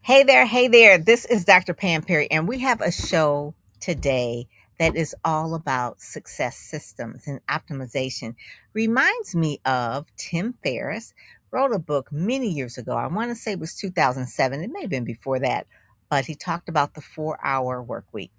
Hey there, hey there. This is Dr. Pam Perry, and we have a show today that is all about success systems and optimization. Reminds me of Tim Ferriss, wrote a book many years ago. I want to say it was 2007. It may have been before that, but he talked about the 4-hour work week.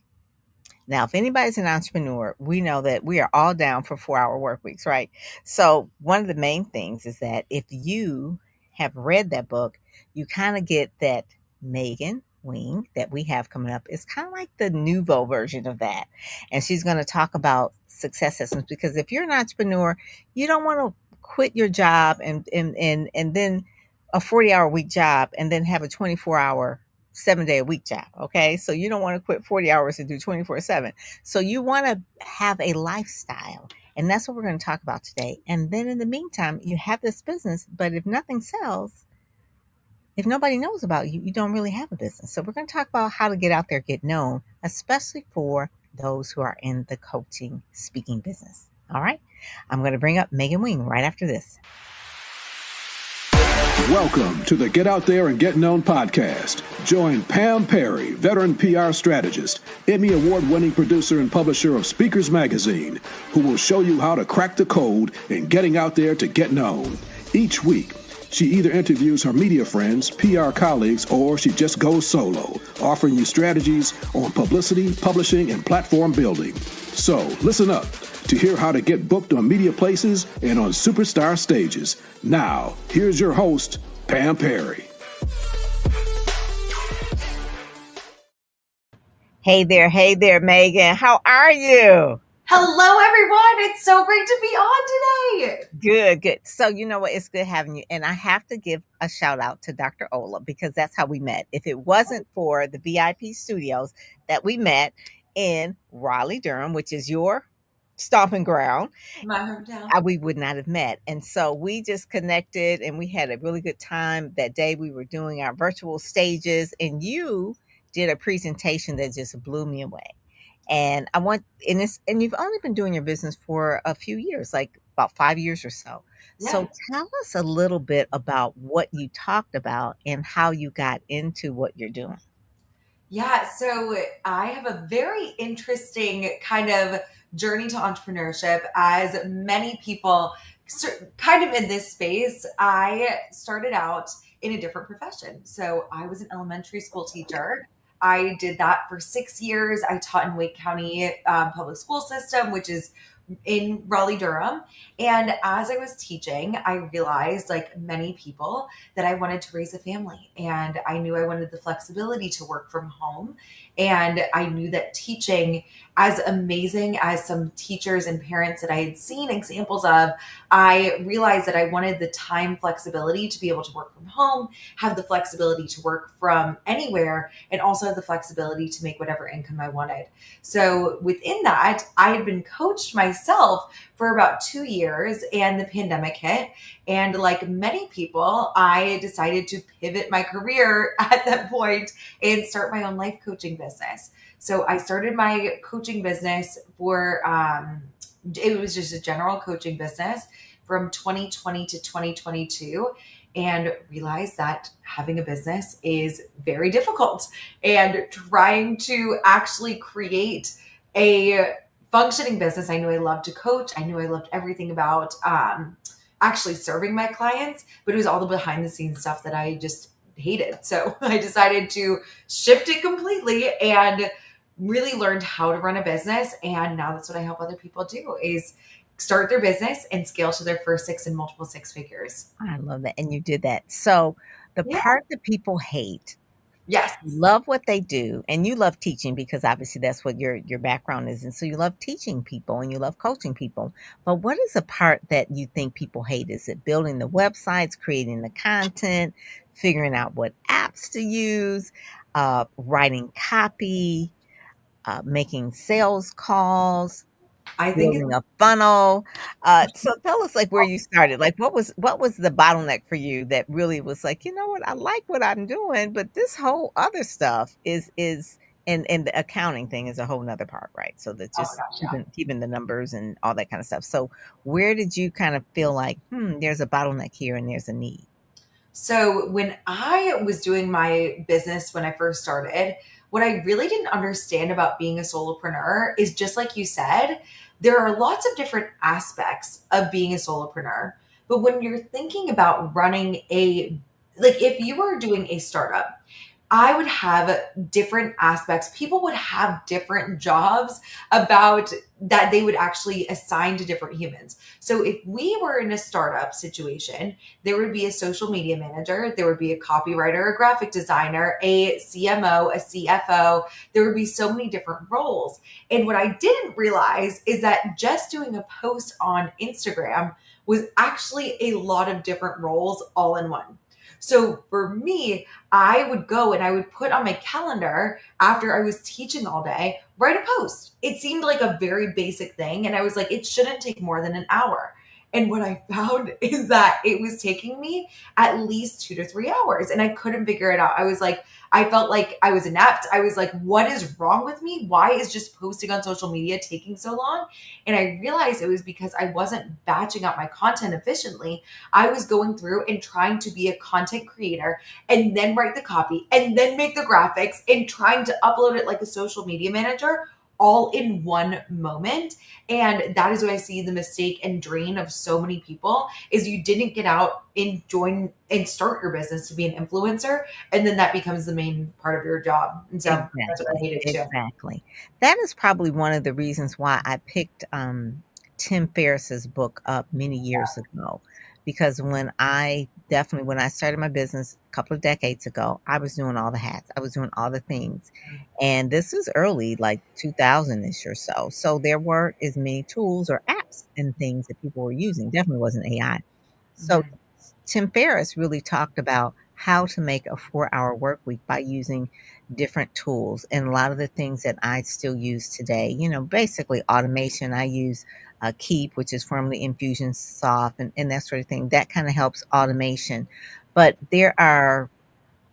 Now, if anybody's an entrepreneur, we know that we are all down for 4-hour work weeks, right? So, one of the main things is that if you have read that book, you kind of get that Megan Wing that we have coming up. It's kind of like the nouveau version of that. And she's going to talk about success systems because if you're an entrepreneur, you don't want to quit your job and then a 40-hour week job and then have a 24-hour 7-day a week job. Okay. So you don't want to quit 40 hours and do 24/7. So you want to have a lifestyle. And that's what we're going to talk about today. And then in the meantime, you have this business, but if nothing sells, if nobody knows about you, you don't really have a business. So we're going to talk about how to get out there, get known, especially for those who are in the coaching speaking business. All right. I'm going to bring up Megan Wing right after this. Welcome to the Get Out There and Get Known podcast. Join Pam Perry, veteran PR strategist, Emmy award-winning producer and publisher of Speakers Magazine, who will show you how to crack the code in getting out there to get known. Each week, she either interviews her media friends, PR colleagues, or she just goes solo, offering you strategies on publicity, publishing, and platform building. So listen up to hear how to get booked on media places and on superstar stages. Now, here's your host, Pam Perry. Hey there, Megan. How are you? Hello, everyone. It's so great to be on today. Good. So you know what? It's good having you. And I have to give a shout out to Dr. Ola because that's how we met. If it wasn't for the VIP studios that we met in Raleigh, Durham, which is your stomping ground, My hometown. we would not have met. And so we just connected and we had a really good time that day. We were doing our virtual stages and you did a presentation that just blew me away. And and you've only been doing your business for a few years, like about 5 years or so. So Yeah. tell us a little bit about what you talked about and how you got into what you're doing. Yeah. So I have a very interesting kind of journey to entrepreneurship, as many people kind of in this space. I started out in a different profession. So I was an elementary school teacher. I did that for 6 years. I taught in Wake County public school system, which is in Raleigh, Durham. And as I was teaching, I realized, like many people, that I wanted to raise a family. And I knew I wanted the flexibility to work from home. And I knew that teaching, as amazing as some teachers and parents that I had seen examples of, I realized that I wanted the time flexibility to be able to work from home, have the flexibility to work from anywhere, and also have the flexibility to make whatever income I wanted. So within that, I had been coached myself for about 2 years, and the pandemic hit. And like many people, I decided to pivot my career at that point and start my own life coaching business. So I started my coaching business it was just a general coaching business from 2020 to 2022, and realized that having a business is very difficult, and trying to actually create a functioning business. I knew I loved to coach. I knew I loved everything about actually serving my clients, but it was all the behind the scenes stuff that I just hated. So I decided to shift it completely and really learned how to run a business. And now that's what I help other people do, is start their business and scale to their first six and multiple six figures. I love that. And you did that. So the Yeah. part that people hate, Yes. love what they do, and you love teaching because obviously that's what your background is, and so you love teaching people and you love coaching people. But what is the part that you think people hate? Is it building the websites, creating the content, figuring out what apps to use, writing copy, making sales calls, I think it's building a funnel? So tell us like where you started. Like what was the bottleneck for you that really was like, you know what, I like what I'm doing, but this whole other stuff is and the accounting thing is a whole nother part, right? So that's oh my just gosh, yeah. keeping the numbers and all that kind of stuff. So where did you kind of feel like, there's a bottleneck here and there's a need? So when I was doing my business when I first started, what I really didn't understand about being a solopreneur is just like you said, there are lots of different aspects of being a solopreneur. But when you're thinking about running like if you were doing a startup, I would have different aspects. People would have different jobs about that they would actually assign to different humans. So if we were in a startup situation, there would be a social media manager, there would be a copywriter, a graphic designer, a CMO, a CFO. There would be so many different roles. And what I didn't realize is that just doing a post on Instagram was actually a lot of different roles all in one. So for me, I would go and I would put on my calendar after I was teaching all day, write a post. It seemed like a very basic thing. And I was like, it shouldn't take more than an hour. And what I found is that it was taking me at least 2 to 3 hours and I couldn't figure it out. I was like, I felt like I was inept. I was like, what is wrong with me? Why is just posting on social media taking so long? And I realized it was because I wasn't batching out my content efficiently. I was going through and trying to be a content creator and then write the copy and then make the graphics and trying to upload it like a social media manager all in one moment. And that is what I see the mistake and drain of so many people is you didn't get out and join and start your business to be an influencer. And then that becomes the main part of your job. And so that's what I Exactly, hated too. exactly. That is probably one of the reasons why I picked, Tim Ferriss's book up many years ago, because when I started my business a couple of decades ago, I was doing all the hats, I was doing all the things, and this is early, like 2000-ish or so, so there weren't as many tools or apps and things that people were using, definitely wasn't AI. So Mhm. Tim Ferriss really talked about how to make a 4-hour work week by using different tools and a lot of the things that I still use today. Basically automation. I use Keep, which is formerly Infusionsoft, and that sort of thing. That kind of helps automation. But there are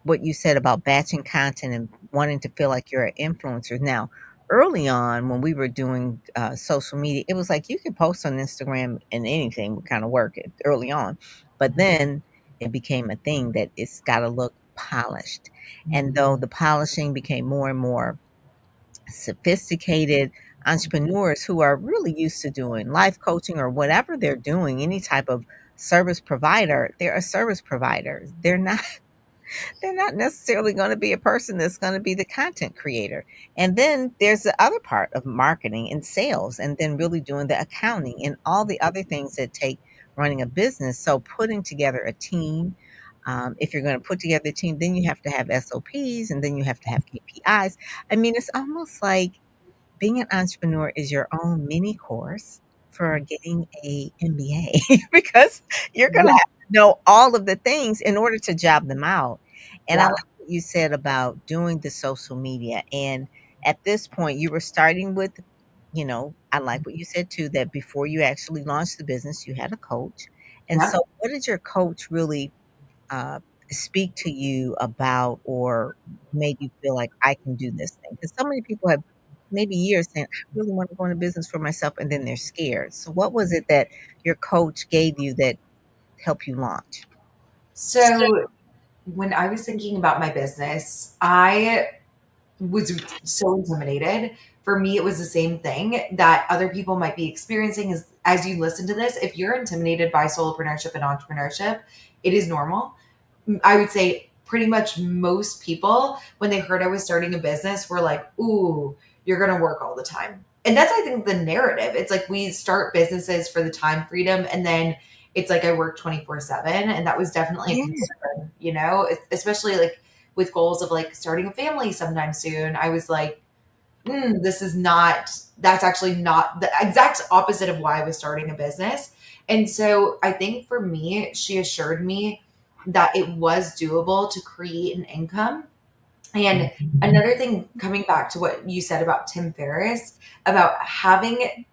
what you said about batching content and wanting to feel like you're an influencer. Now, early on, when we were doing social media, it was like you could post on Instagram and anything would kind of work early on. But then it became a thing that it's got to look polished. And though the polishing became more and more sophisticated, entrepreneurs who are really used to doing life coaching or whatever they're doing, any type of service provider, they're a service provider. They're not necessarily going to be a person that's going to be the content creator. And then there's the other part of marketing and sales, and then really doing the accounting and all the other things that take running a business. So putting together a team. If you're going to put together a team, then you have to have SOPs and then you have to have KPIs. I mean, it's almost like being an entrepreneur is your own mini course for getting a MBA because you're going to Yeah. have to know all of the things in order to job them out. And I Yeah. like what you said about doing the social media. And at this point, you were starting with, I like what you said too, that before you actually launched the business, you had a coach. And Yeah. so, what did your coach really uh, speak to you about or made you feel like I can do this thing? Because so many people have maybe years saying, I really want to go into business for myself, and then they're scared. So, what was it that your coach gave you that helped you launch? So when I was thinking about my business, I was so intimidated. For me, it was the same thing that other people might be experiencing as you listen to this. If you're intimidated by solopreneurship and entrepreneurship, it is normal. I would say pretty much most people, when they heard I was starting a business, were like, ooh, you're going to work all the time. And that's, I think, the narrative. It's like we start businesses for the time freedom, and then it's like I work 24/7. And that was definitely a Yeah. concern, especially like with goals of like starting a family sometime soon. I was like, this is not, that's actually not the exact opposite of why I was starting a business. And so I think for me, she assured me that it was doable to create an income. And another thing, coming back to what you said about Tim Ferriss, about having,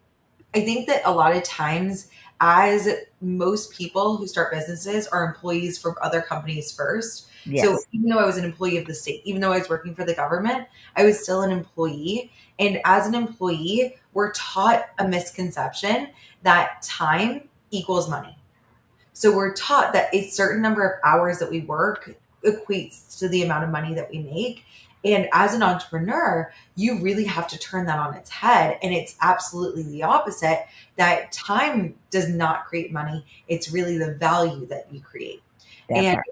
I think that a lot of times, as most people who start businesses are employees from other companies first. So Yes. even though I was an employee of the state, even though I was working for the government, I was still an employee. And as an employee, we're taught a misconception that time equals money. So we're taught that a certain number of hours that we work equates to the amount of money that we make. And as an entrepreneur, you really have to turn that on its head. And it's absolutely the opposite, that time does not create money. It's really the value that you create. That And part.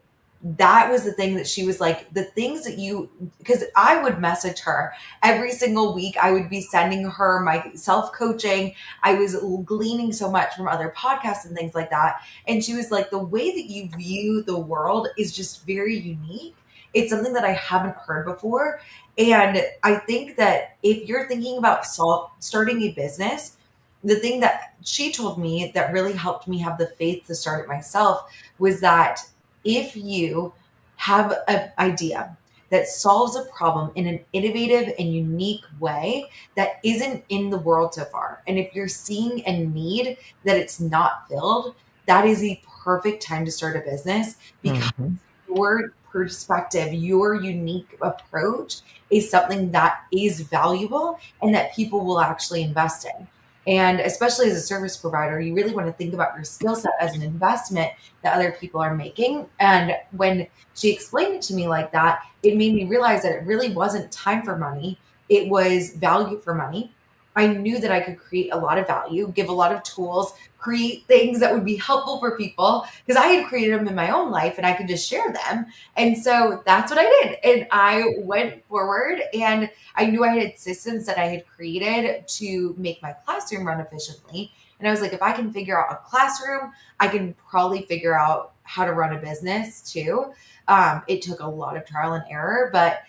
that was the thing that she was like, the things that you, because I would message her every single week. I would be sending her my self coaching. I was gleaning so much from other podcasts and things like that. And she was like, the way that you view the world is just very unique. It's something that I haven't heard before. And I think that if you're thinking about starting a business, the thing that she told me that really helped me have the faith to start it myself was that if you have an idea that solves a problem in an innovative and unique way that isn't in the world so far, and if you're seeing a need that it's not filled, that is the perfect time to start a business, because Hmm. your perspective, your unique approach is something that is valuable and that people will actually invest in. And especially as a service provider, you really want to think about your skill set as an investment that other people are making. And when she explained it to me like that, it made me realize that it really wasn't time for money, it was value for money. I knew that I could create a lot of value, give a lot of tools, create things that would be helpful for people because I had created them in my own life and I could just share them. And so that's what I did. And I went forward and I knew I had systems that I had created to make my classroom run efficiently. And I was like, if I can figure out a classroom, I can probably figure out how to run a business too. It took a lot of trial and error, but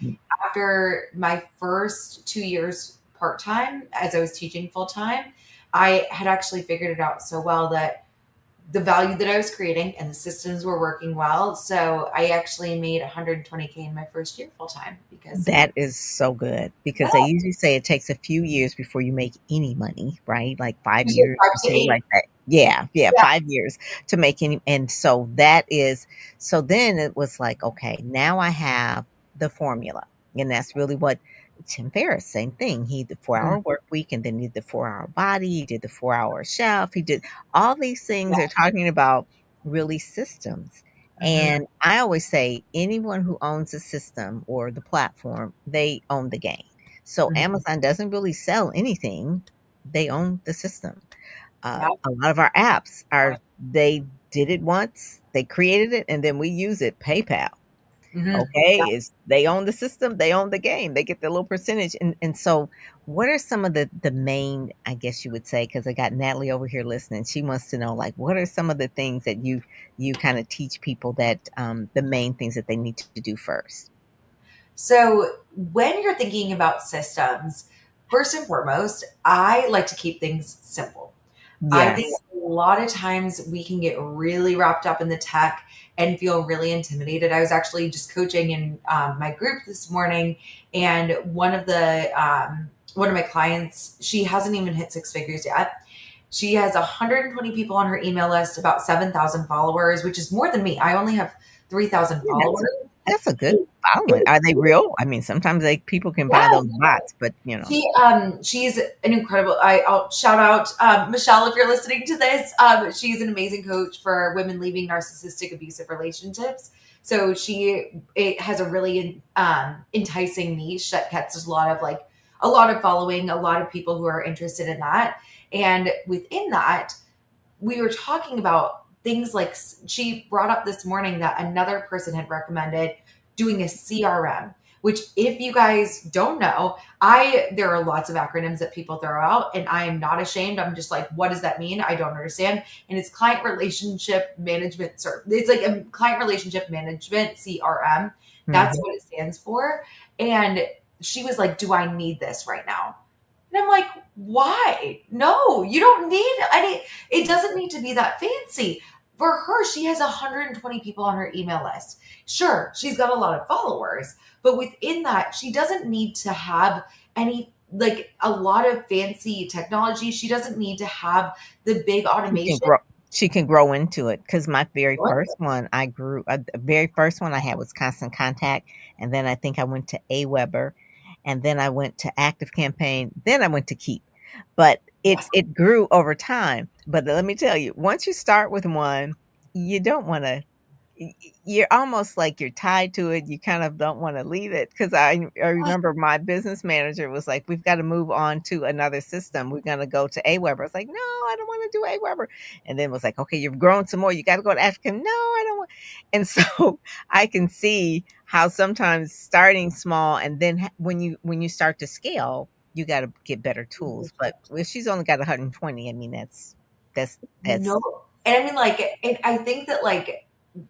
after my first 2 years part time, as I was teaching full time, I had actually figured it out so well that the value that I was creating and the systems were working well. So I actually made 120K in my first year full time because That is so good because they yeah, usually say it takes a few years before you make any money, right? Like 5 usually years or 5 to so 8. like that. Yeah, yeah, Yeah. 5 years to make any, and so that is, so then it was like, okay, now I have the formula. And that's really what Tim Ferriss, same thing. He did the 4 hour work week and then he did the 4 hour body, he did the 4 hour chef, he did all these things. They're talking about really systems. Mhm. And I always say anyone who owns a system or the platform, they own the game. So Mhm. Amazon doesn't really sell anything. They own the system. Yeah. A lot of our apps are, they did it once, they created it, and then we use it. PayPal, Mhm. okay, is they own the system, they own the game, they get their little percentage. And so what are some of the main, I guess you would say, because I got Natalie over here listening, she wants to know, like, what are some of the things that you kind of teach people that the main things that they need to do first? So when you're thinking about systems, first and foremost, I like to keep things simple. I think Yes. a lot of times we can get really wrapped up in the tech and feel really intimidated. I was actually just coaching in my group this morning, and one of my clients, she hasn't even hit six figures yet. She has 120 people on her email list, about 7,000 followers, which is more than me. I only have 3,000 Yeah, followers. that's a good following. Are they real? I mean, sometimes they people can buy Yeah, those bots, but you know. she's an incredible. I'll shout out Michelle if you're listening to this. She's an amazing coach for women leaving narcissistic, abusive relationships. So it has a really enticing niche that gets a lot of following, a lot of people who are interested in that. And within that, we were talking about things like she brought up this morning that another person had recommended doing a CRM, which if you guys don't know, I there are lots of acronyms that people throw out and I am not ashamed. I'm just like, what does that mean? I don't understand. And it's client relationship management. It's like a client relationship management CRM. That's Mhm. what it stands for. And she was like, do I need this right now? And I'm like, why? No, you don't need any. It doesn't need to be that fancy. For her, she has 120 people on her email list. Sure, she's got a lot of followers, but within that, she doesn't need to have any, like, a lot of fancy technology. She doesn't need to have the big She can automation. grow, she can grow into it. Because my very first one, I grew the very first one I had was Constant Contact, and then I think I went to Aweber, and then I went to Active Campaign, then I went to Keep. But Yes. it grew over time. But let me tell you, once you start with one, you don't want to, you're almost like you're tied to it. You kind of don't want to leave it because I remember my business manager was like, "We've got to move on to another system. We're going to go to Aweber." I was like, "No, I don't want to do Aweber." And then was like, "Okay, you've grown some more. You got to go to Africa." No, I don't want. And so I can see how sometimes starting small and then when you start to scale, you got to get better tools. But if she's only got 120, I mean that's No. And I mean, like, and I think that, like,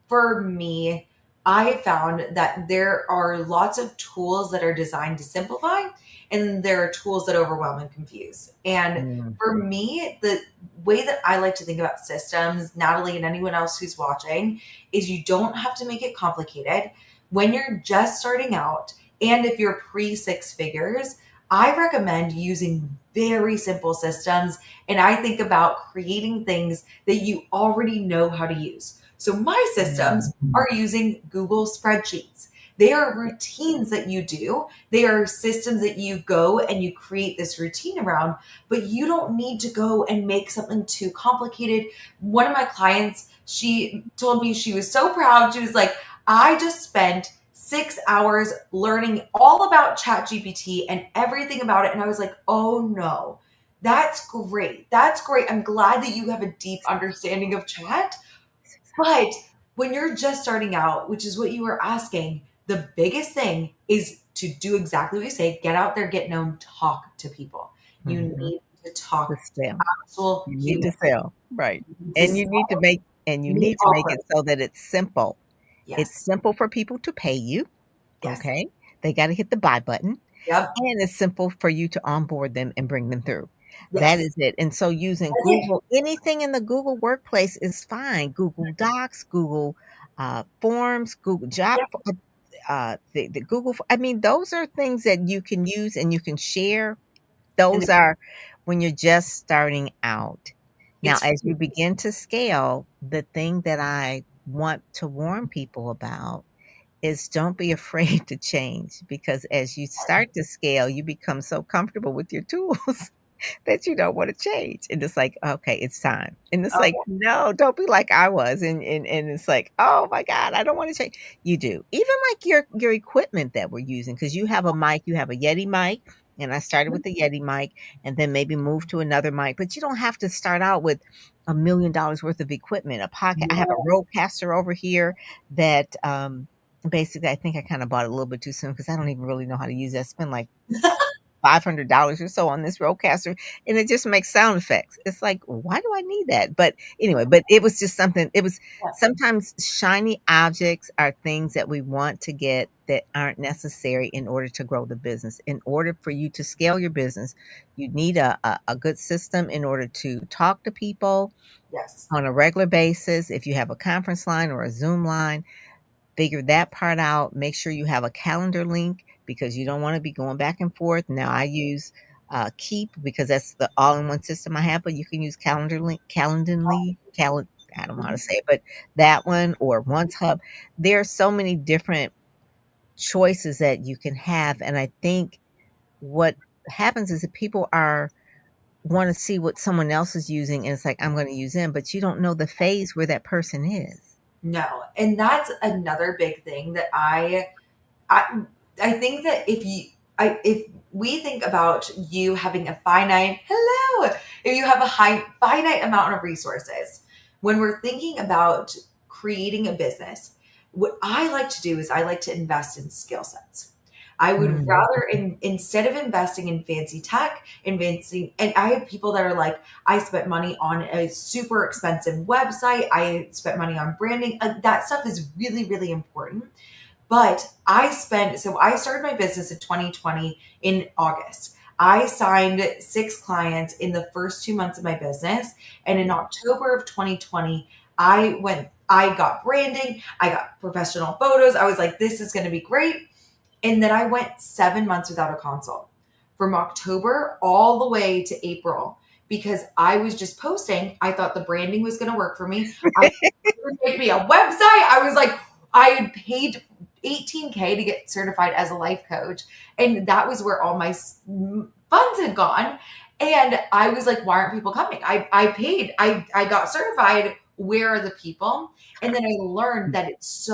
for me, I have found that there are lots of tools that are designed to simplify, and there are tools that overwhelm and confuse. And mm, for me, the way that I like to think about systems, Natalie and anyone else who's watching, is you don't have to make it complicated. When you're just starting out, and if you're pre six figures, I recommend using very simple systems. And I think about creating things that you already know how to use. So my systems are using Google spreadsheets. They are routines that you do. They are systems that you go and you create this routine around, but you don't need to go and make something too complicated. One of my clients, she told me she was so proud. She was like, I just spent 6 hours learning all about ChatGPT and everything about it. And I was like, oh no, that's great. That's great. I'm glad that you have a deep understanding of chat. But when you're just starting out, which is what you were asking, the biggest thing is to do exactly what you say, get out there, get known, talk to people. You mhm, need to to talk to sell. actual You need to humans. sell, right. You need to And you need to sell. make and you You need need to make offer. it so that it's simple. It's Yes. simple for people to pay you, Yes. okay? They gotta hit the buy button, Yep. and it's simple for you to onboard them and bring them through. That Yes. is it, and so using That's it. Google anything in the Google Workplace is fine. Google Docs, Google, Forms, Google Job Yep. the Google I mean, those are things that you can use and you can share. And Those are when you're just starting out. Now, it's as free. you begin to scale, the thing that I want to warn people about is don't be afraid to change because as you start to scale, you become so comfortable with your tools that you don't wanna change, and it's like, "Okay, it's time." And it's like, Oh, "No, don't be like I was," and it's like, "Oh my god, I don't wanna change." You do. Even like your equipment that we're using, because you have a mic, you have a Yeti mic, and I started yeah. with the Yeti mic and then maybe move to another mic, but you don't have to start out with $1,000,000 worth of equipment, a pocket I have a No. Rodecaster over here that, basically, I think I kinda bought it a little bit too soon because I don't even really know how to use it. I spent like $500 or so on this Rodecaster, and it just makes sound effects. It's like, "Why do I need that?" But anyway, but it was just something it was Yeah. sometimes shiny objects are things that we want to get that aren't necessary in order to grow the business. In order for you to scale your business, you need a good system in order to talk to people Yes. on a regular basis. If you have a conference line or a Zoom line, figure that part out. Make sure you have a calendar link because you don't want to be going back and forth. Now I use Keep because that's the all-in-one system I have, but you can use Calendly, I don't know how to Mhm. say it, but that one or Once Hub. There are so many different choices that you can have, and I think what happens is that people are want to see what someone else is using, and it's like I'm going to use them, but you don't know the phase where that person is. No. And that's another big thing that I I think that if we think about you having a if you have a finite amount of resources, when we're thinking about creating a business, what I like to do is I like to invest in skill sets. I would Mm. rather instead of investing in fancy tech, investing and I have people that are like, I spent money on a super expensive website. I spent money on branding. That stuff is really, really important. But so I started my business in 2020 in August. I signed 6 clients in the first 2 months of my business. And in October of 2020, I got branding, I got professional photos. I was like, this is going to be great. And then I went 7 months without a consult from October all the way to April because I was just posting. I thought the branding was going to work for me. I would make me a website. I was like, I had paid 18K to get certified as a life coach. And that was where all my funds had gone. And I was like, why aren't people coming? I paid, I got certified. where are the people? And then I learned that it's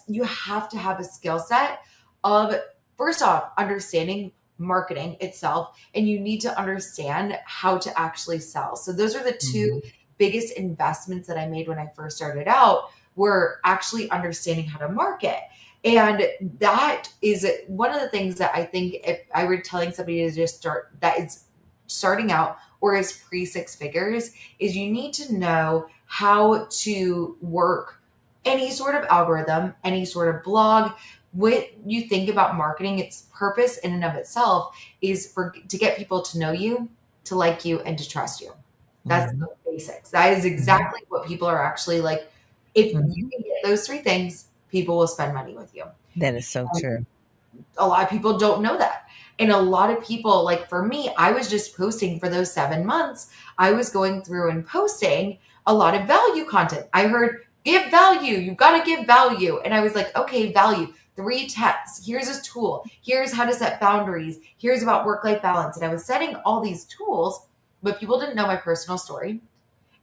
you have to have a skill set of, first off, understanding marketing itself, and you need to understand how to actually sell. So those are the two Mhm. biggest investments that I made when I first started out, were actually understanding how to market. And that is one of the things that I think, if I were telling somebody to just start, that is starting out or is pre six figures, is you need to know how to work any sort of algorithm, any sort of blog. What you think about marketing, its purpose in and of itself is for to get people to know you, to like you, and to trust you. That's Mhm. the basics. That is Mhm. exactly what people are actually like. If you Mhm. can get those three things, people will spend money with you. That is so And true. a lot of people don't know that. And a lot of people, like for me, I was just posting for those 7 months. I was going through and posting a lot of value content. I heard, give value, you've got to give value. And I was like, okay, value, 3 tips. Here's a tool. Here's how to set boundaries. Here's about work life balance. And I was setting all these tools, but people didn't know my personal story.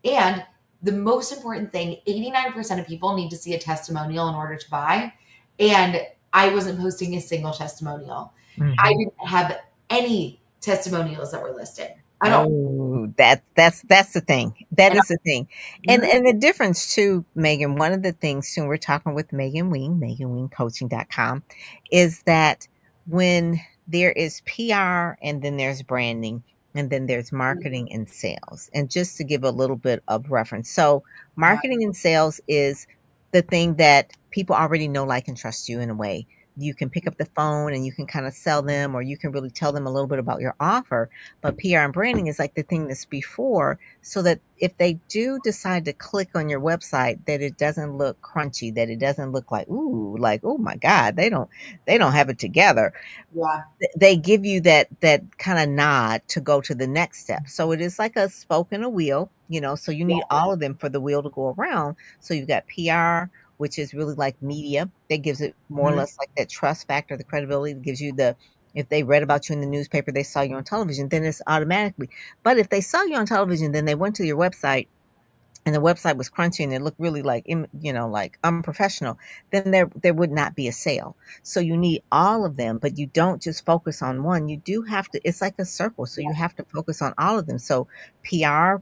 And the most important thing, 89% of people need to see a testimonial in order to buy. And I wasn't posting a single testimonial. I Mhm. didn't have any testimonials that were listed. I don't. Oh, that's the thing. That And is the thing. And mhm, the difference too, Megan, one of the things too, we're talking with Megan Wing, meganwingcoaching.com, is that when there is PR and then there's branding and then there's marketing and sales. And just to give a little bit of reference. So, yeah, marketing and sales is the thing that people already know, like, and trust you in a way. You can pick up the phone and you can kind of sell them, or you can really tell them a little bit about your offer, but PR and branding is like the thing that's before, so that if they do decide to click on your website, that it doesn't look crunchy, that it doesn't look like, oh my God, they don't have it together. yeah, They give you that kind of nod to go to the next step. So it is like a spoke and a wheel, so you need yeah, all of them for the wheel to go around. So you've got PR, which is really like media, that gives it more or mhm, less like that trust factor, the credibility, that gives you the, if they read about you in the newspaper, they saw you on television, then it's automatically. But if they saw you on television, then they went to your website and the website was crunchy and it looked really like like unprofessional, then there would not be a sale. So you need all of them, but you don't just focus on one. You do have to, it's like a circle, so you have to focus on all of them. So PR,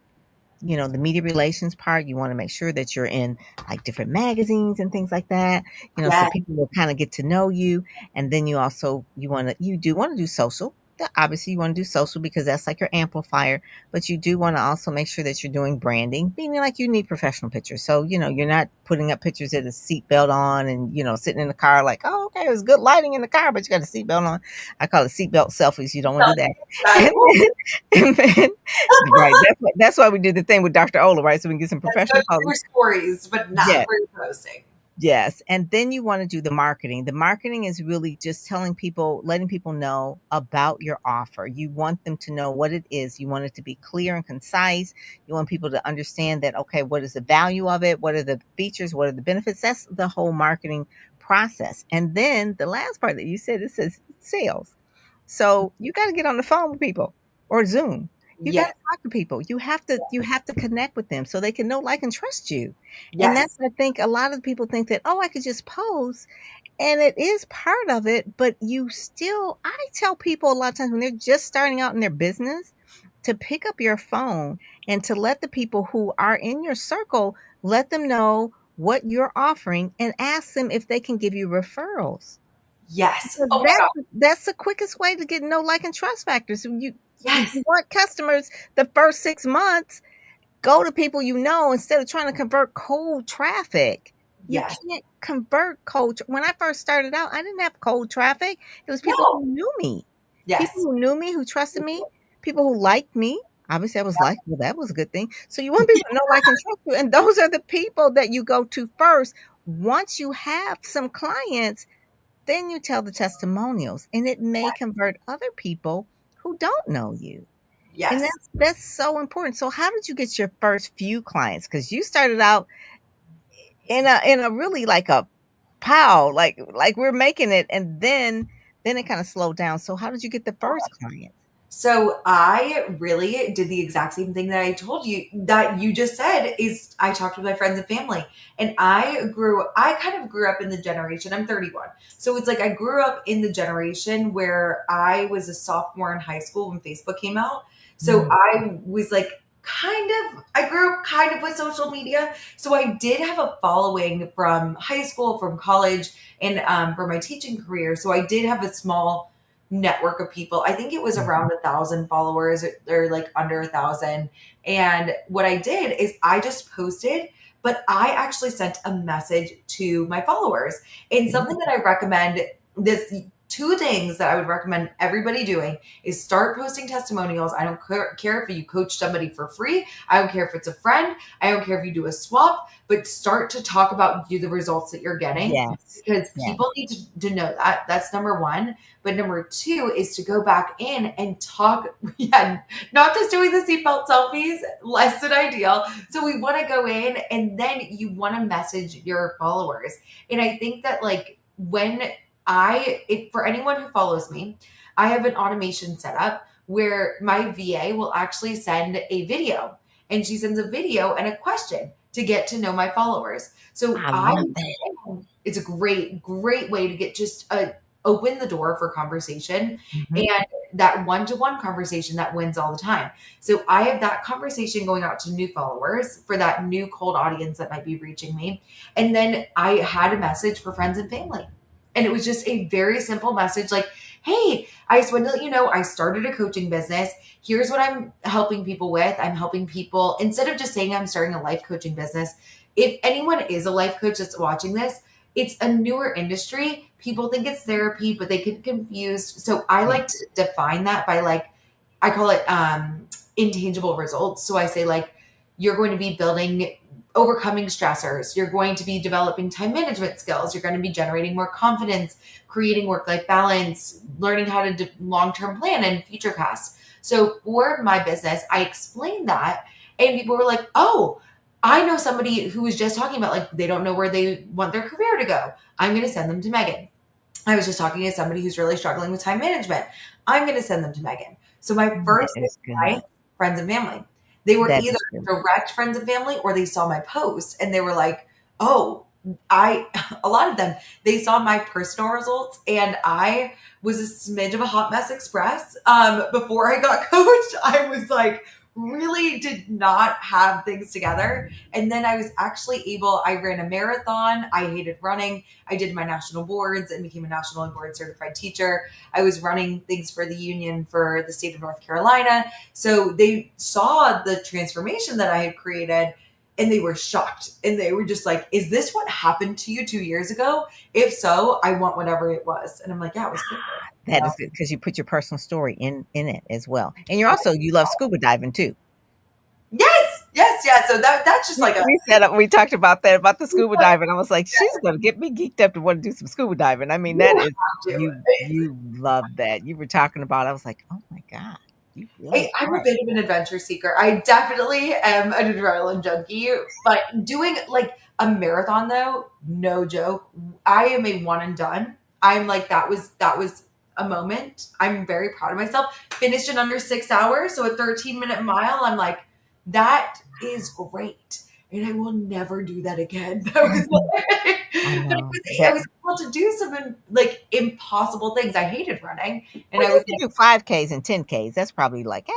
the media relations part, you want to make sure that you're in like different magazines and things like that, so yeah, people will kind of get to know you. And then you do want to do social. Obviously, you want to do social because that's like your amplifier, but you do want to also make sure that you're doing branding, meaning like you need professional pictures. So, you're not putting up pictures with a seatbelt on and, sitting in the car like, oh, okay, there's good lighting in the car, but you got a seatbelt on. I call it seatbelt selfies. You don't want to do that. that, And then, and then right. That's why we did the thing with Dr. Ola, right? So we can get some that's good professional for colors. stories, but not Yeah. for posting. Yes. And then you want to do the marketing. The marketing is really just telling people, letting people know about your offer. You want them to know what it is. You want it to be clear and concise. You want people to understand that, okay, what is the value of it? What are the features? What are the benefits? That's the whole marketing process. And then the last part that you said, it says sales. So you got to get on the phone with people or Zoom. You got Yes, to talk to people. You have to connect with them so they can know, like, and trust you. And that's, yes, I think, a lot of people think that, oh, I could just post, and it is part of it, but I tell people a lot of times when they're just starting out in their business to pick up your phone and to let the people who are in your circle, let them know what you're offering and ask them if they can give you referrals. yes. Because Oh my God. that's the quickest way to get know, like, and trust factors. So if Yes, you want customers the first 6 months, go to people instead of trying to convert cold traffic. You yes, can't convert when I first started out, I didn't have cold traffic. It was people no, who knew me. People yes, who knew me, who trusted me, people who liked me. Obviously, I was likable. That was a good thing. So you want people to know, like, and trust you. And those are the people that you go to first. Once you have some clients, then you tell the testimonials, and it may convert other people who don't know you. And yes. that's so important. So how did you get your first few clients? Because you started out in a really like a pow, like we're making it, and then it kind of slowed down. So how did you get the first clients? So I really did the exact same thing that I told you that you just said is I talked with my friends and family. And I kind of grew up in the generation. I'm 31. So it's like I grew up in the generation where I was a sophomore in high school when Facebook came out. So Mm. I was like I grew up kind of with social media. So I did have a following from high school, from college, and for my teaching career. So I did have a small network of people. I think it was Mhm. around 1,000 followers or like under 1,000. And what I did is I just posted, but I actually sent a message to my followers. And something that I recommend this two things that I would recommend everybody doing is start posting testimonials. I don't care if you coach somebody for free. I don't care if it's a friend. I don't care if you do a swap, but start to talk about the results that you're getting Yes. because Yes. people need to know that. That's number one. But number two is to go back in and talk. Yeah, not just doing the seatbelt selfies, less than ideal. So we want to go in and then you want to message your followers. And I think that like when for anyone who follows me, I have an automation set up where my VA will actually send a video and she sends a video and a question to get to know my followers. So I I love that. it's a great way to get just open the door for conversation Mhm. and that one-to-one conversation that wins all the time. So I have that conversation going out to new followers for that new cold audience that might be reaching me. And then I had a message for friends and family. And it was just a very simple message like, hey, I just wanted to let you know I started a coaching business. Here's what I'm helping people with. I'm helping people, instead of just saying I'm starting a life coaching business, if anyone is a life coach that's watching this, it's a newer industry. People think it's therapy, but they get confused. So I Yeah. like to define that by like, I call it intangible results. So I say like, you're going to be building, overcoming stressors. You're going to be developing time management skills. You're going to be generating more confidence, creating work-life balance, learning how to long-term plan and future cast. So for my business, I explained that and people were like, oh, I know somebody who was just talking about like they don't know where they want their career to go. I'm going to send them to Megan. I was just talking to somebody who's really struggling with time management. I'm going to send them to Megan. So my That first six is good. clients, friends and family, they were That either is good. direct friends and family or they saw my post and they were like, oh, I, a lot of them, they saw my personal results and I was a smidge of a hot mess express. Before I got coached, I was like, really did not have things together. And then I was actually I ran a marathon. I hated running. I did my national boards and became a national and board certified teacher. I was running things for the union for the state of North Carolina. So they saw the transformation that I had created and they were shocked. And they were just like, is this what happened to you 2 years ago? If so, I want whatever it was. And I'm like, yeah, it was quicker. That is good because you put your personal story in it as well, and you love scuba diving too. Yes, yeah. So that's just We like a we set up we talked about that, about the scuba diving. I was like, "She's gonna get me geeked up to wanna do some scuba diving." I mean, that you is have to. you love that. You were talking about I was like, "Oh my god, you really I'm a are." bit of an adventure seeker. I definitely am an adrenaline junkie, but doing like a marathon though, no joke. I am a one and done. I'm like that was a moment. I'm very proud of myself. Finished in under 6 hours, so a 13-minute mile. I'm like, that is great. And I will never do that again. That was like, I know. I That was able to do some like impossible things. I hated running. And well, I you was can do 5Ks and 10Ks. That's probably like,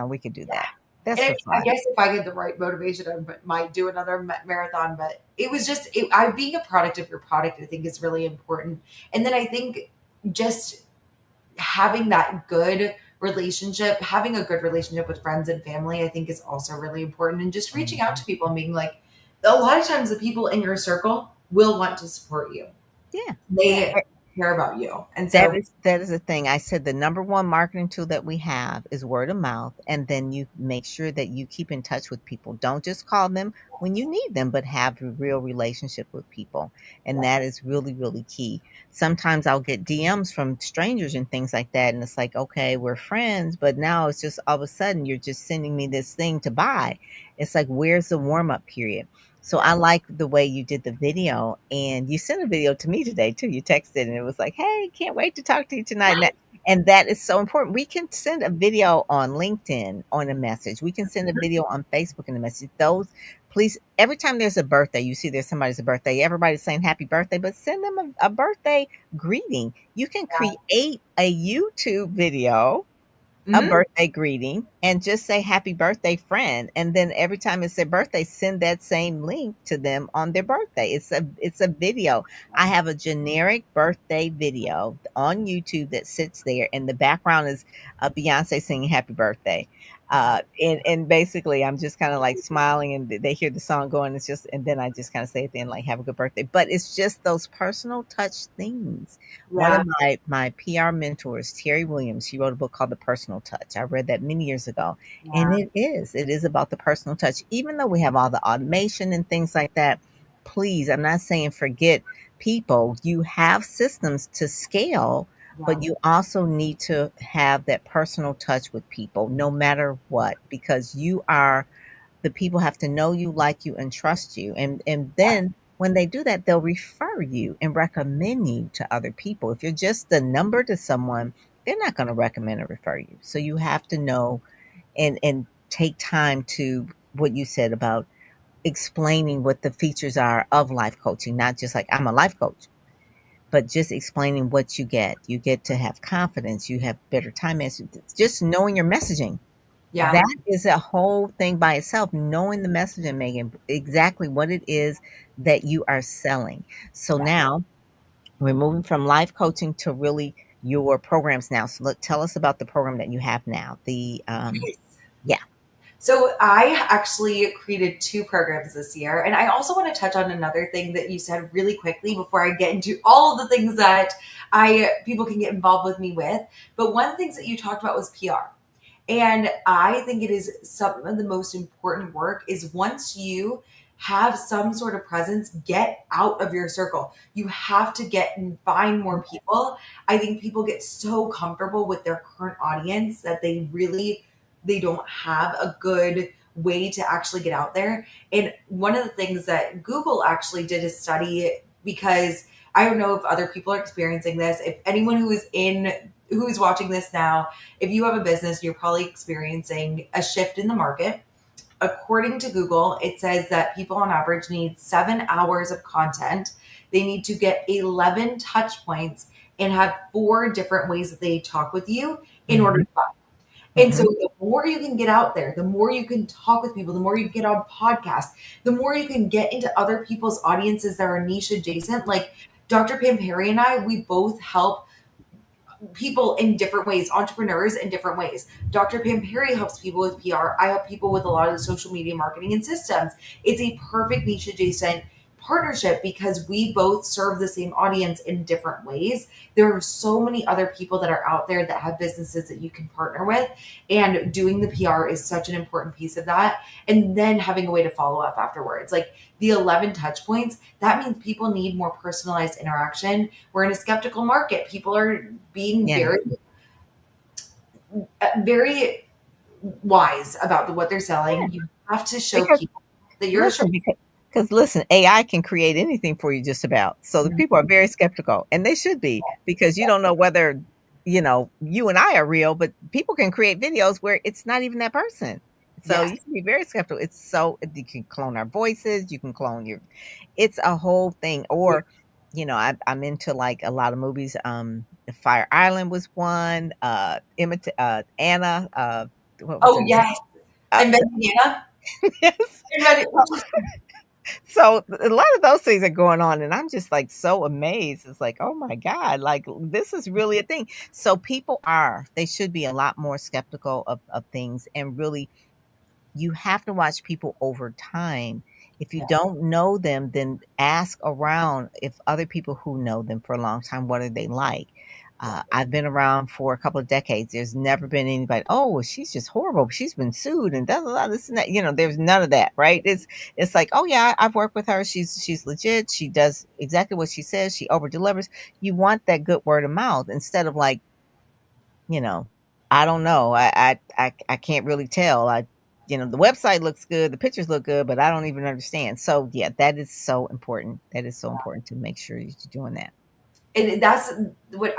we could do that. That's and for I fun. guess if I get the right motivation, I might do another marathon. But it was just I being a product of your product. I think is really important. And then I think just having that good relationship, having a good relationship with friends and family, I think is also really important. And just reaching out Mhm. to people and being like, a lot of times the people in your circle will want to support you. Yeah. They care about you, and That so is that is the thing. I said the number one marketing tool that we have is word of mouth, and then you make sure that you keep in touch with people. Don't just call them when you need them, but have a real relationship with people. And that is really, really key. Sometimes I'll get DMs from strangers and things like that, and it's like, okay, we're friends, but now it's just all of a sudden you're just sending me this thing to buy. It's like, where's the warm up period? So I like the way you did the video, and you sent a video to me today too. You texted and it was like, "Hey, can't wait to talk to you tonight." And that is so important. We can send a video on LinkedIn on a message. We can send a video on Facebook in a message. Those, please, every time there's a birthday, you see there's somebody's birthday, everybody's saying happy birthday, but send them a birthday greeting. You can create a YouTube video, a Mhm. birthday greeting, and just say happy birthday friend, and then every time it's their birthday, send that same link to them on their birthday. It's a video. I have a generic birthday video on YouTube that sits there, and the background is Beyonce singing happy birthday. And basically I'm just kind of like smiling, and they hear the song going. It's just, and then I just kind of say at the end, like, have a good birthday. But it's just those personal touch things. One Yeah. of my PR mentors, Terry Williams, she wrote a book called The Personal Touch. I read that many years ago. And Yeah. it is about the personal touch. Even though we have all the automation and things like that, please, I'm not saying forget people. You have systems to scale, Yeah. but you also need to have that personal touch with people no matter what, because the people have to know you, like you, and trust you. And then when they do that, they'll refer you and recommend you to other people. If you're just the number to someone, they're not going to recommend or refer you. So you have to know and take time to what you said about explaining what the features are of life coaching, not just like I'm a life coach, but just explaining what you get. You get to have confidence, you have better time management, just knowing your messaging. Yeah. That is a whole thing by itself, knowing the messaging, Megan, exactly what it is that you are selling. So Yeah. now we're moving from life coaching to really your programs now. So tell us about the program that you have now. Yeah. So I actually created two programs this year. And I also want to touch on another thing that you said really quickly before I get into all of the things that I people can get involved with me with. But one of the things that you talked about was PR. And I think it is some of the most important work is once you have some sort of presence, get out of your circle. You have to get and find more people. I think people get so comfortable with their current audience that they don't have a good way to actually get out there. And one of the things that Google actually did a study, because I don't know if other people are experiencing this. If anyone who's watching this now, if you have a business, you're probably experiencing a shift in the market. According to Google, it says that people on average need 7 hours of content. They need to get 11 touch points and have four different ways that they talk with you in order Hmm. to buy. And so Hmm. the more you can get out there, the more you can talk with people, the more you get on podcasts, the more you can get into other people's audiences that are niche adjacent. Like Dr. Pam Perry and I, we both help people in different ways, entrepreneurs in different ways. Dr. Pam Perry helps people with PR. I help people with a lot of the social media marketing and systems. It's a perfect niche adjacent partnership because we both serve the same audience in different ways. There are so many other people that are out there that have businesses that you can partner with, and doing the PR is such an important piece of that. And then having a way to follow up afterwards. Like the 11 touch points, that means people need more personalized interaction. We're in a skeptical market. People are being Yeah. very wise about what they're selling. You have to show Because people that you're a listen, because listen, AI can create anything for you just about. So the people are very skeptical, and they should be, because you don't know whether, you and I are real, but people can create videos where it's not even that person. So yes, you should be very skeptical. You can clone our voices, you can clone it's a whole thing. Or, I'm into like a lot of movies. Fire Island was one. Anna. What was oh her name? yes, Uh, inventing Anna, yes. inventing, So a lot of those things are going on, and I'm just like so amazed. It's like, oh my God, like this is really a thing. So they should be a lot more skeptical of things, and really you have to watch people over time. If you yeah, don't know them, then ask around if other people who know them for a long time, what are they like? yeah, I've been around for a couple of decades. There's never been anybody, oh, well, she's just horrible. She's been sued and da, da, da, this and that. There's none of that, right? It's like, oh yeah, I've worked with her. She's legit. She does exactly what she says. She over delivers. You want that good word of mouth instead of like, you know, I don't know. I can't really tell. The website looks good, the pictures look good, but I don't even understand. So yeah, that is so important. That is so important to make sure that you're doing that. and that's what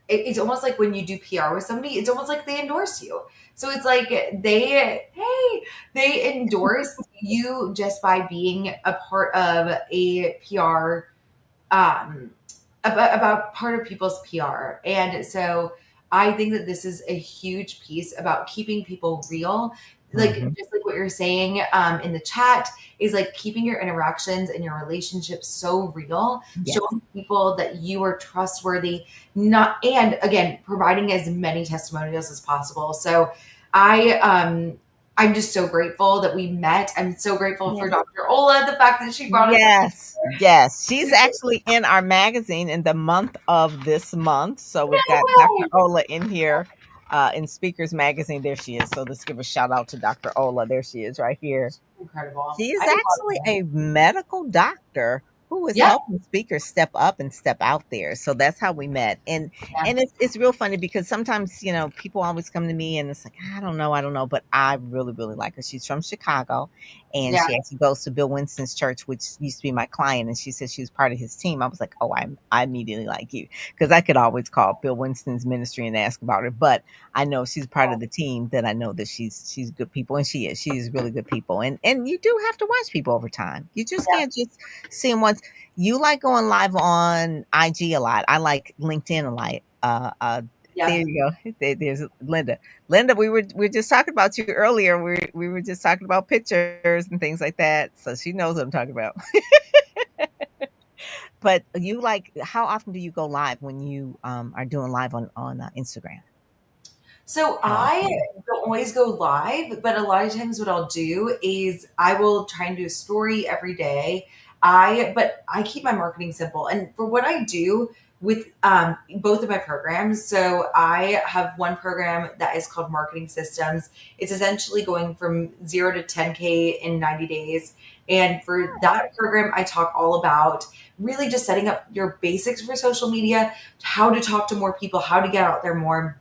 it's almost like when you do PR with somebody, it's almost like they endorse you. So it's like they endorse you just by being a part of a PR, um, about part of people's PR. And so I think that this is a huge piece about keeping people real. Like Mhm. just like what you're saying in the chat is like keeping your interactions and your relationships so real, Yes. showing people that you are trustworthy, not and again providing as many testimonials as possible. So I I'm just so grateful that we met. I'm so grateful for Yes. Dr. Ola, the fact that she brought us. Yes, yes. She's actually in our magazine in the month of this month. So we've got Dr. Ola in here in Speakers Magazine. There she is. So let's give a shout out to Dr. Ola. There she is right here. Incredible. She is I love actually her. a medical doctor who is Yep. helping speakers step up and step out there. So that's how we met. Yeah. And it's real funny because sometimes, people always come to me and it's like, I don't know, but I really, really like her. She's from Chicago and Yeah. she actually goes to Bill Winston's church, which used to be my client. And she said she was part of his team. I was like, oh, I immediately like you because I could always call Bill Winston's ministry and ask about her. But I know she's part of the team that I know that she's good people and she is. She's really good people. And you do have to watch people over time. You just Yeah. can't just see them once. You like going live on IG a lot. I like LinkedIn a lot. There Yeah. you go. There's Linda. Linda, we were just talking about you earlier. We were just talking about pictures and things like that. So she knows what I'm talking about. But you like how often do you go live when you are doing live on Instagram? So How I often? don't always go live, but a lot of times what I'll do is I will try and do a story every day. But I keep my marketing simple. And for what I do with both of my programs, so I have one program that is called Marketing Systems. It's essentially going from 0 to 10K in 90 days. And for that program, I talk all about really just setting up your basics for social media, how to talk to more people, how to get out there more,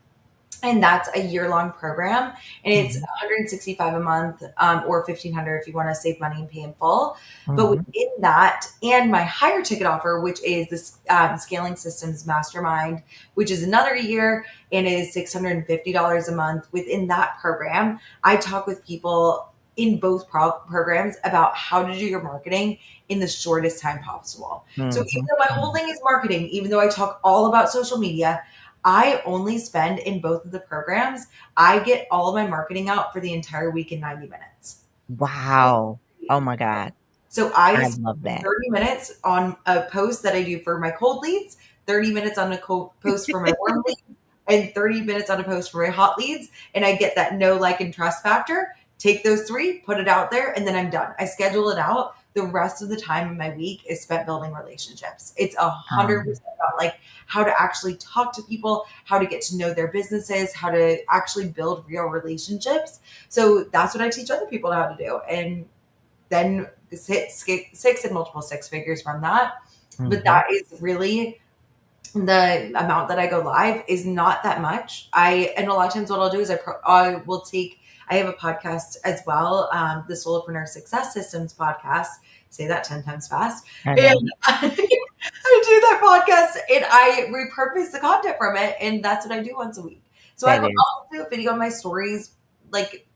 and that's a year-long program, and it's Mhm, 165 a month, or 1,500 if you want to save money and pay in full. But mhm, within that, and my higher ticket offer, which is this Scaling Systems Mastermind, which is another year and is $650 a month. Within that program, I talk with people in both programs about how to do your marketing in the shortest time possible. So even mhm, though my whole mhm. thing is marketing, even though I talk all about social media, I only spend in both of the programs, I get all of my marketing out for the entire week in 90 minutes. Wow. Oh my god. So I I spend love that. 30 minutes on a post that I do for my cold leads, 30 minutes on a post for my warm leads, and 30 minutes on a post for my hot leads. And I get that know, like, and trust factor. Take those three, put it out there, and then I'm done. I schedule it out. The rest of the time in my week is spent building relationships. It's 100% about like how to actually talk to people, how to get to know their businesses, how to actually build real relationships. So that's what I teach other people how to do. And then six and multiple six figures from that. But Mhm. that is really the amount that I go live is not that much. And a lot of times what I'll do is I will take, I have a podcast as well, the Solopreneur Success Systems podcast. Say that 10 times fast. I And know. I do that podcast and I repurpose the content from it. And that's what I do once a week. So That is. I'll do a video on my stories, like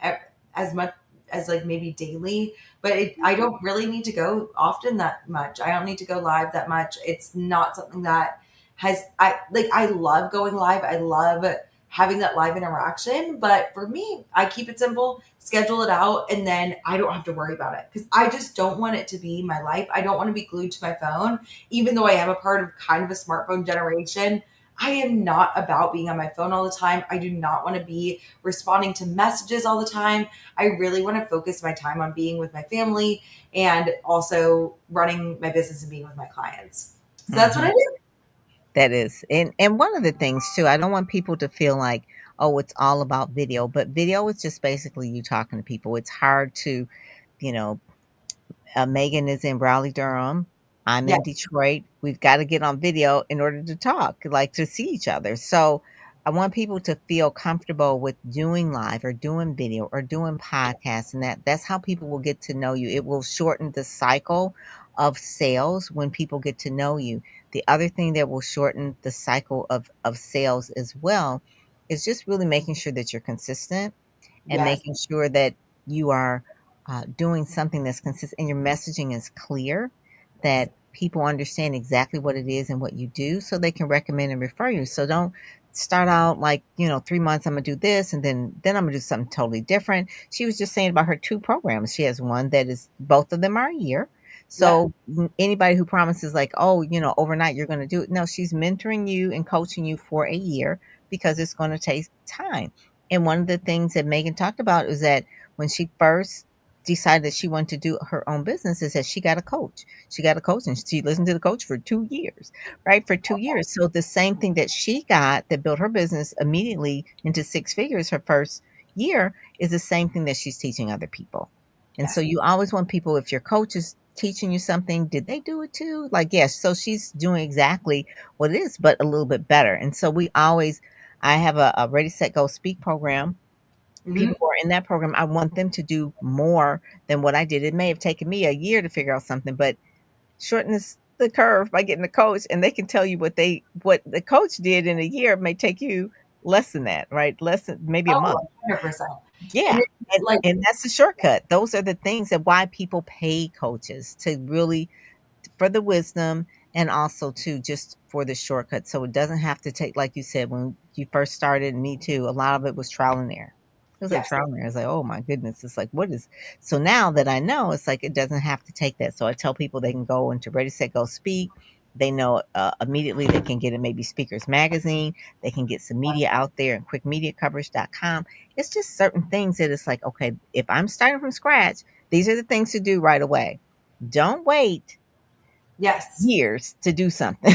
as much as like maybe daily, but I don't really need to go often that much. I don't need to go live that much. It's not something that I love going live. I love having that live interaction, but for me, I keep it simple, schedule it out, and then I don't have to worry about it because I just don't want it to be my life. I don't want to be glued to my phone, even though I am a part of kind of a smartphone generation. I am not about being on my phone all the time. I do not want to be responding to messages all the time. I really want to focus my time on being with my family and also running my business and being with my clients. So that's what I Mhm. do. That is. And one of the things too, I don't want people to feel like, oh, it's all about video, but video is just basically you talking to people. It's hard to, you know, Megan is in Raleigh, Durham. I'm Yeah. in Detroit. We've got to get on video in order to talk, like to see each other. So I want people to feel comfortable with doing live or doing video or doing podcasts, and that's how people will get to know you. It will shorten the cycle of sales when people get to know you. The other thing that will shorten the cycle of sales as well is just really making sure that you're consistent and Yes. making sure that you are doing something that's consistent and your messaging is clear, that people understand exactly what it is and what you do so they can recommend and refer you. So don't start out like, 3 months I'm gonna do this and then I'm gonna do something totally different. She was just saying about her two programs. She has one that is, both of them are a year. Yep. So anybody who promises like, oh, overnight you're going to do it. No, she's mentoring you and coaching you for a year because it's going to take time. And one of the things that Megan talked about is that when she first decided that she wanted to do her own business is that she got a coach. She got a coach and she listened to the coach for 2 years, right? For 2 years. So the same thing that she got that built her business immediately into six figures her first year is the same thing that she's teaching other people. And so Yes. you always want people, if your coach is teaching you something, did they do it too? Like, yes. So she's doing exactly what it is, but a little bit better. And so I have a Ready, Set, Go Speak program. People Mhm. who are in that program, I want them to do more than what I did. It may have taken me a year to figure out something, but shorten the curve by getting a coach, and they can tell you what the coach did in a year may take you less than that, right? Less than maybe a Oh, month. 100%. And Yeah. it's like, And that's the shortcut. Those are the things that why people pay coaches to really for the wisdom and also to just for the shortcut. So it doesn't have to take, like you said, when you first started, me too, a lot of it was trial and error. It was like yes. trial and error. It's like, oh my goodness. It's like, what is, so now that I know, it's like, it doesn't have to take that. So I tell people they can go into Ready, Set, Go Speak. They know immediately they can get it, maybe Speakers Magazine. They can get some media out there and quickmediacoverage.com. It's just certain things that it's like, okay, if I'm starting from scratch, these are the things to do right away. Don't wait Yes. years to do something.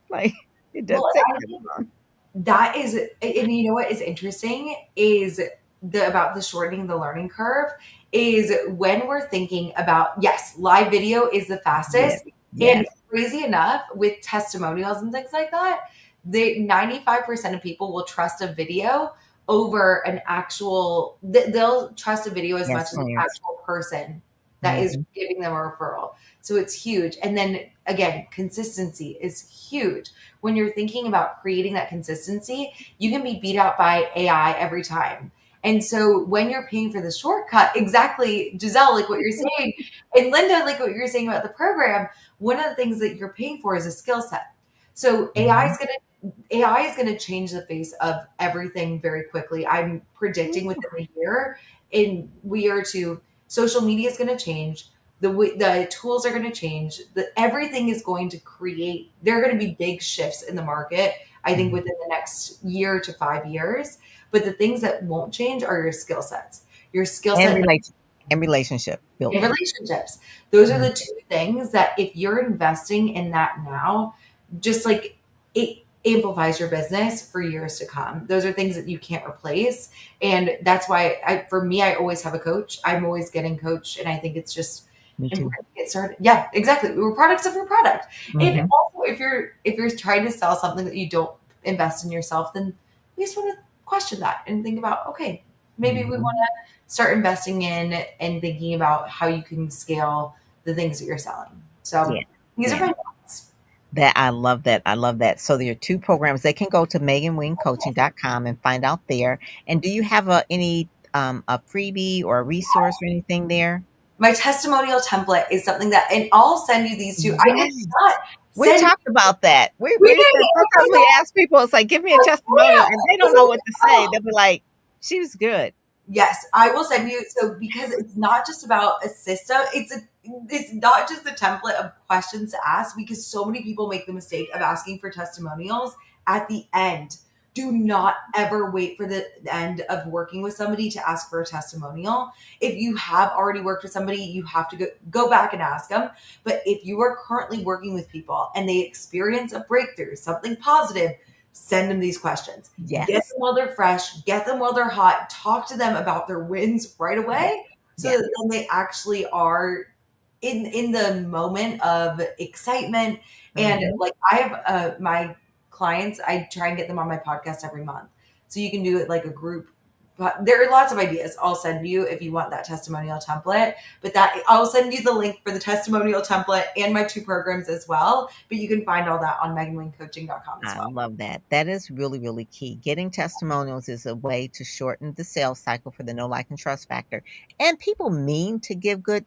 Like, it Well, doesn't take I that think long. that is, and you know what is interesting is about the shortening the learning curve is when we're thinking about, yes, live video is the Yes, fastest. And yes, crazy enough, with testimonials and things like that, the 95% of people will trust a video over an actual, they'll trust a video as much yes, as an friends. actual person that is Mhm. giving them a referral. So it's huge. And then again, consistency is huge. When you're thinking about creating that consistency, you can be beat out by AI every time. And so when you're paying for the shortcut, exactly, Giselle, like what you're saying, and Linda, like what you're saying about the program, one of the things that you're paying for is a skill set. So Mhm. AI is gonna change the face of everything very quickly. I'm predicting Ooh, within a year, in we are to social media is gonna change. The tools are going to change. Everything is going to create. There are going to be big shifts in the market. I think mhm. within the next year to 5 years. But the things that won't change are your skill sets. Your skill And set relation and relationship in building. relationships. Those are Mhm. the two things that if you're investing in that now, just like it amplifies your business for years to come. Those are things that you can't replace. And that's why for me, I always have a coach. I'm always getting coached. And I think it's just Me too. important to get started. Yeah, exactly. We're products of your product. And Mhm. also if you're trying to sell something that you don't invest in yourself, then we just want to question that and think about, okay, maybe we want Mhm. to start investing in and thinking about how you can scale the things that you're selling. Yeah, So these are yeah. my thoughts. That I love that, I love that. So there are 2 programs. They can go to meganwingcoaching.com and find out there. And do you have a freebie or a resource or anything there? My testimonial template is something that, and I'll send you these two. I did Yes. not We send. talked about that. We We did. said Oh sometimes my we god! ask people, it's like, "Give me a Oh testimonial," and they yeah! don't It's know what to say. like, They'll be like, "She was good." yes, I will send you. So because it's not just about a system, it's not just a template of questions to ask, because so many people make the mistake of asking for testimonials at the end. Do not ever wait for the end of working with somebody to ask for a testimonial. If you have already worked with somebody, you have to go back and ask them. But if you are currently working with people and they experience a breakthrough, something positive, send them these questions. Get Yes. them while they're fresh, get them while they're hot, talk to them about their wins right Yeah. away, so Yeah. that then they actually are in the moment of excitement. And Mhm. like I have my clients, I try and get them on my podcast every month. So you can do it like a group but there are lots of ideas I'll send you if you want that testimonial template. But that I'll send you the link for the testimonial template and my 2 programs as well. But you can find all that on meganwingcoaching.com as I well. love that. That is really, really key. Getting testimonials is a way to shorten the sales cycle for the no like and trust factor. And people mean to give good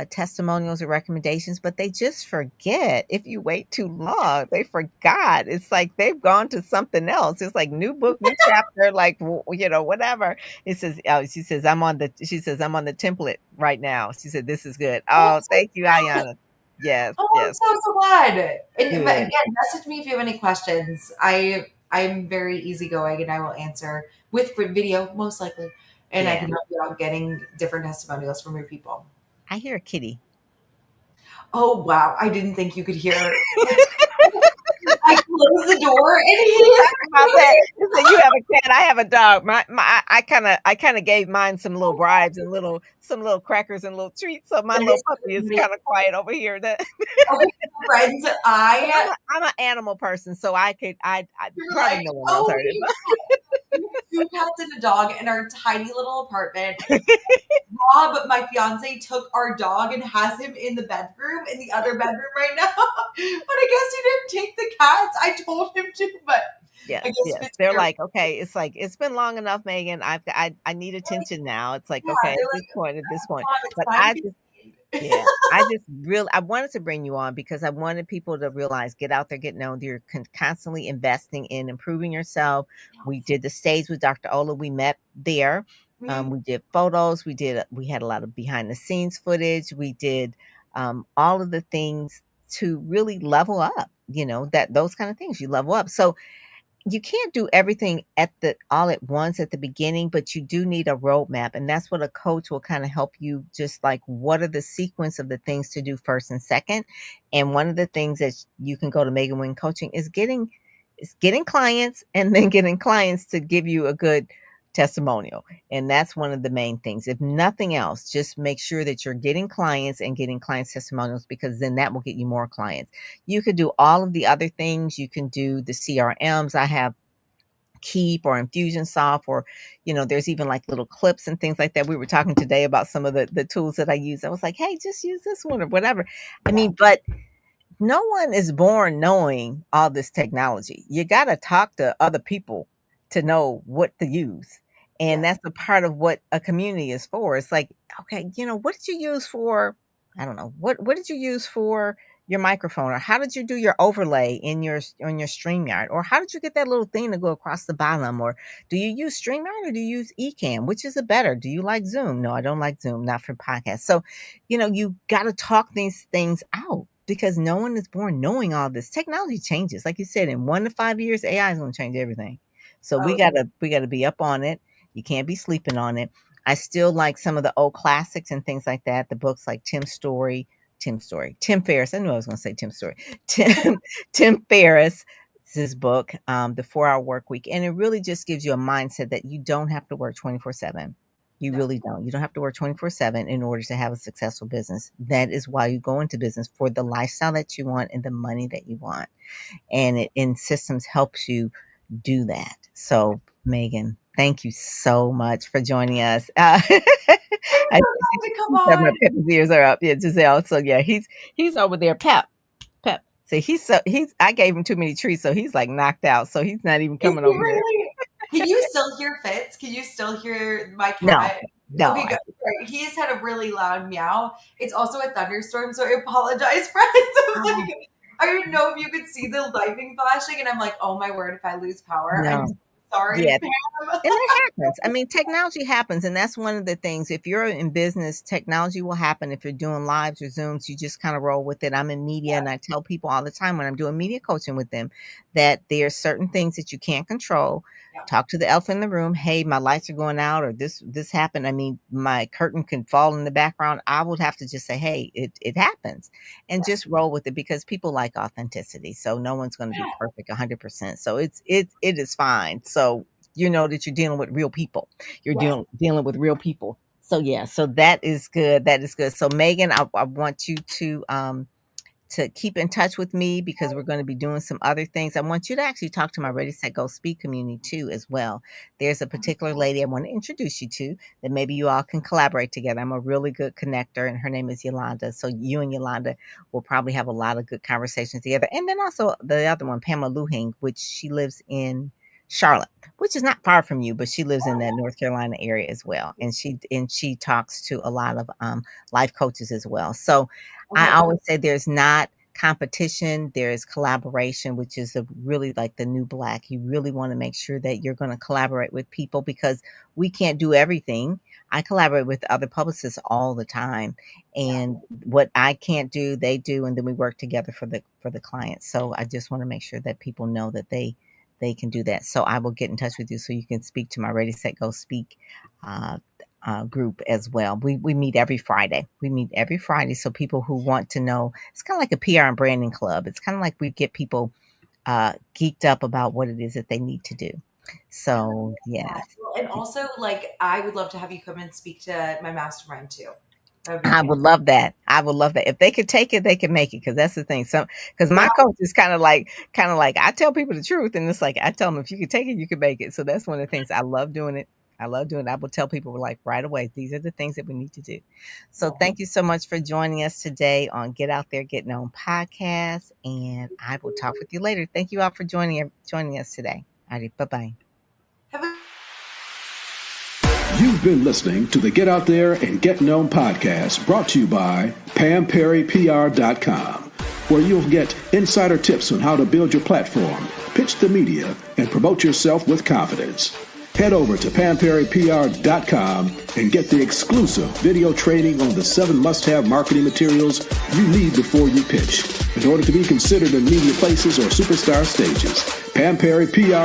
testimonials or recommendations, but they just forget. If you wait too long, they forgot. It's like they've gone to something else. It's like new book, new chapter, like whatever. It says, oh, she says, I'm on the template right now. She said, this is good. Oh, I'm Oh, so thank you, glad. Ayana. Yes, Oh, I'm yes, so glad. And but good. again, message me if you have any questions. I'm very easygoing and I will answer with video most likely, and I Yeah. can help you out getting different testimonials from your people. I hear a kitty. Oh wow, I didn't think you could hear. I closed the door and he is About that. You said you have a cat, I have a dog. I kind of gave mine some little bribes and some little crackers and little treats. So my little puppy is kind of quiet over here. That okay, so friends. but I'm an animal person, so I You're probably like, no one else oh, heard it. we have 2 cats and a dog in our tiny little apartment. Rob, my fiance, took our dog and has him in the bedroom, in the other bedroom right now. But I guess he didn't take the cats. I told him to, but I Yes, guess if yes. it's They're your, like, okay, it's like it's been long enough, Megan. I need attention now. It's like, yeah, okay, they're like, at this point. Mom, it's But time I to just eat. Yeah, I wanted to bring you on because I wanted people to realize, get out there, get known. You're constantly investing in improving yourself. We did the stage with Dr. Ola. We met there. Mhm. We did photos. We had a lot of behind the scenes footage. We did all of the things to really level up. That those kind of things you level up. So you can't do everything all at once at the beginning, but you do need a roadmap. And that's what a coach will kind of help you, just like what are the sequence of the things to do first and second. And one of the things that you can go to Megan Wing Coaching is getting clients, and then getting clients to give you a good testimonial. And that's one of the main things. If nothing else, just make sure that you're getting clients and getting clients testimonials, because then that will get you more clients. You could do all of the other things. You can do the CRMs. I have Keep or Infusionsoft, or there's even like little clips and things like that. We were talking today about some of the tools that I use. I was like, hey, just use this one or whatever. I Yeah, mean, but no one is born knowing all this technology. You got to talk to other people to know what to use. And yeah, that's a part of what a community is for. It's like, okay, what did you use for? I don't know. What did you use for your microphone? Or how did you do your overlay on your StreamYard? Or how did you get that little thing to go across the bottom? Or do you use StreamYard or do you use Ecamm? Which is a better? Do you like Zoom? No, I don't like Zoom, not for podcasts. So, you got to talk these things out, because no one is born knowing all this. Technology changes. Like you said, in 1 to 5 years, AI is going to change everything. So we oh, gotta be up on it. You can't be sleeping on it. I still like some of the old classics and things like that. The books like Tim Ferriss. I knew I was going to say Tim Story. Tim Ferriss. His book, The 4 Hour Work Week, and it really just gives you a mindset that you don't have to work 24/7. You no, really don't. You don't have to work 24/7 in order to have a successful business. That is why you go into business, for the lifestyle that you want and the money that you want. And systems helps you do that. So, Megan, thank you so much for joining us. to come She said my on. Pep's ears are up. Yeah, Giselle. So yeah, he's over there. Pep. So I gave him too many treats, so he's like knocked out. So he's not even Is coming he over here. really? Can you still hear Fitz? Can you still hear my No, cat? no, Okay, good. Sorry. He's had a really loud meow. It's also a thunderstorm, so I apologize, friends. I'm oh, like, I didn't know if you could see the lightning flashing, and I'm like, oh my word, if I lose power, I'm no. so sorry, Yeah, Pam. and it happens. I mean, technology happens, and that's one of the things. If you're in business, technology will happen. If you're doing lives or Zooms, you just kind of roll with it. I'm in media, and I tell people all the time when I'm doing media coaching with them that there are certain things that you can't control. Yeah, Talk to the elephant in the room. Hey, my lights are going out, or this happened. I mean, my curtain can fall in the background. I would have to just say, hey, it happens, and yeah, just roll with it, because people like authenticity. So no one's going to be yeah, perfect 100%. So it is fine. So you know that you're dealing with real people. You're yes. dealing with real people. So yeah, so that is good. That is good. So Megan, I want you to to keep in touch with me because we're going to be doing some other things. I want you to actually talk to my Ready, Set, Go Speak community too as well. There's a particular lady I want to introduce you to that maybe you all can collaborate together. I'm a really good connector, and her name is Yolanda. So you and Yolanda will probably have a lot of good conversations together. And then also the other one, Pamela Luhing, which she lives in Charlotte, which is not far from you, but she lives in that North Carolina area as well. And she talks to a lot of life coaches as well. So I Okay. always say there's not competition, there's collaboration, which is really like the new black. You really want to make sure that you're going to collaborate with people because we can't do everything. I collaborate with other publicists all the time, and what I can't do, they do, and then we work together for the clients. So I just want to make sure that people know that they can do that. So I will get in touch with you so you can speak to my Ready, Set, Go Speak group as well. We meet every Friday. We meet every Friday. So people who want to know, it's kind of like a PR and branding club. It's kind of like we get people geeked up about what it is that they need to do. So yes, And also, like, I would love to have you come and speak to my mastermind too. That would be I fantastic. would love that. I would love that. If they could take it, they can make it. Because that's the thing. So, because my coach is kind of like, I tell people the truth, and it's like I tell them if you can take it, you can make it. So that's one of the things I love doing it. I love doing it. I will tell people like right away, these are the things that we need to do. So thank you so much for joining us today on Get Out There, Get Known podcast, and I will talk with you later. Thank you all for joining us today. All right, bye bye. Have a You've been listening to the Get Out There and Get Known podcast brought to you by PamPerryPR.com, where you'll get insider tips on how to build your platform, pitch the media, and promote yourself with confidence. Head over to PamPerryPR.com and get the exclusive video training on the 7 must-have marketing materials you need before you pitch in order to be considered in media places or superstar stages. Pam Perry PR.